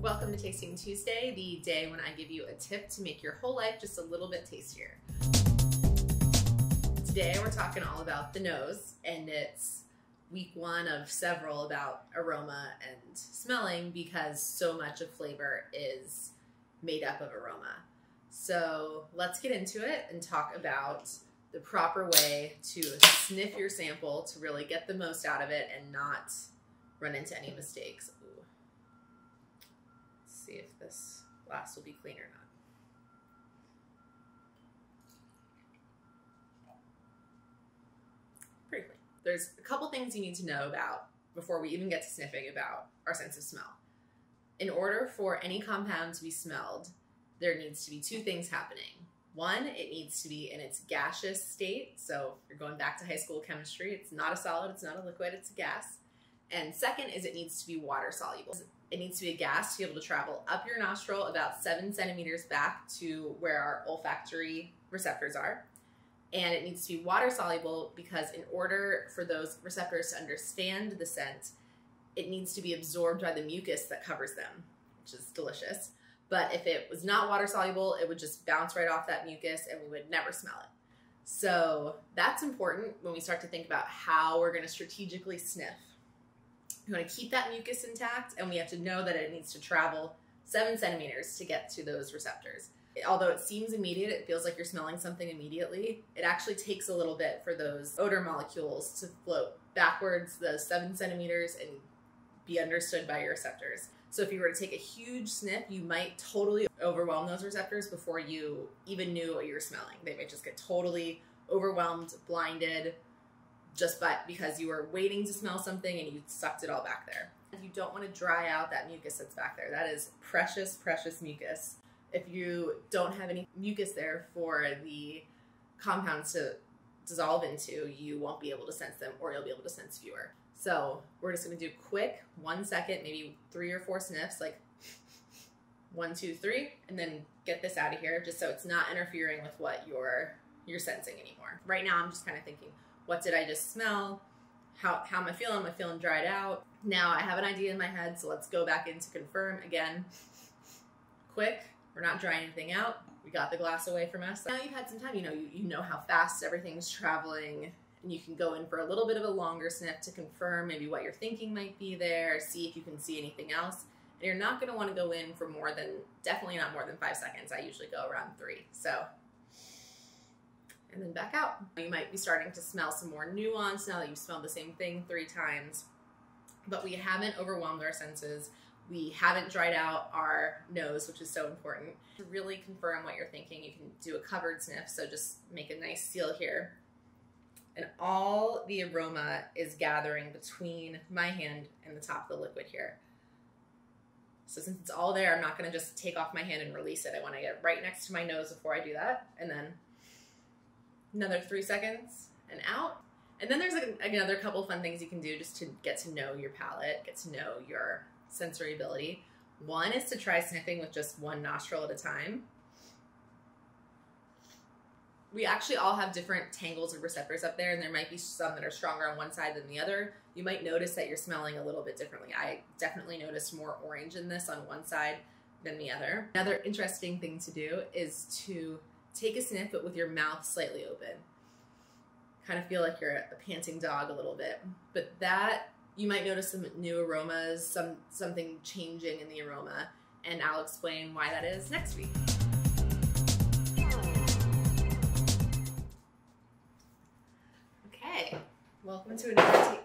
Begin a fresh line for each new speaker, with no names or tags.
Welcome to Tasting Tuesday, the day when I give you a tip to make your whole life just a little bit tastier. Today we're talking all about the nose, and it's week one of several about aroma and smelling because so much of flavor is made up of aroma. So let's get into it and talk about the proper way to sniff your sample to really get the most out of it and not run into any mistakes. Ooh. Let's see if this glass will be clean or not. Pretty clean. There's a couple things you need to know about before we even get to sniffing about our sense of smell. In order for any compound to be smelled, there needs to be two things happening. One, it needs to be in its gaseous state. So if you're going back to high school chemistry, it's not a solid, it's not a liquid, it's a gas. And second is it needs to be water soluble. It needs to be a gas to be able to travel up your nostril about 7 centimeters back to where our olfactory receptors are. And it needs to be water soluble because in order for those receptors to understand the scent, it needs to be absorbed by the mucus that covers them, which is delicious. But if it was not water soluble, it would just bounce right off that mucus and we would never smell it. So that's important when we start to think about how we're going to strategically sniff. We want to keep that mucus intact, and we have to know that it needs to travel 7 centimeters to get to those receptors. Although it seems immediate, it feels like you're smelling something immediately, it actually takes a little bit for those odor molecules to float backwards those 7 centimeters and be understood by your receptors. So if you were to take a huge sniff, you might totally overwhelm those receptors before you even knew what you were smelling. They might just get totally overwhelmed, blinded, just because you were waiting to smell something and you sucked it all back there. You don't want to dry out that mucus that's back there. That is precious, precious mucus. If you don't have any mucus there for the compounds to dissolve into, you won't be able to sense them, or you'll be able to sense fewer. So we're just going to do quick 1 second, maybe 3 or 4 sniffs, like 1, 2, 3, and then get this out of here just so it's not interfering with what you're sensing anymore. Right now I'm just kind of thinking, what did I just smell? How am I feeling? Am I feeling dried out? Now I have an idea in my head, so let's go back in to confirm again. Quick, we're not drying anything out. We got the glass away from us. Now you've had some time, you know how fast everything's traveling, and you can go in for a little bit of a longer sniff to confirm maybe what you're thinking might be there, see if you can see anything else. And you're not gonna wanna go in for definitely not more than 5 seconds. I usually go around 3, so. And then back out. You might be starting to smell some more nuance now that you've smelled the same thing 3 times, but we haven't overwhelmed our senses. We haven't dried out our nose, which is so important. To really confirm what you're thinking, you can do a covered sniff, so just make a nice seal here. And all the aroma is gathering between my hand and the top of the liquid here. So since it's all there, I'm not gonna just take off my hand and release it. I wanna get right next to my nose before I do that, and then another 3 seconds and out. And then there's another couple fun things you can do just to get to know your palate, get to know your sensory ability. One is to try sniffing with just one nostril at a time. We actually all have different tangles of receptors up there, and there might be some that are stronger on one side than the other. You might notice that you're smelling a little bit differently. I definitely noticed more orange in this on one side than the other. Another interesting thing to do is to take a sniff, but with your mouth slightly open. Kind of feel like you're a panting dog a little bit. But that, you might notice some new aromas, something changing in the aroma, and I'll explain why that is next week. Okay, welcome to another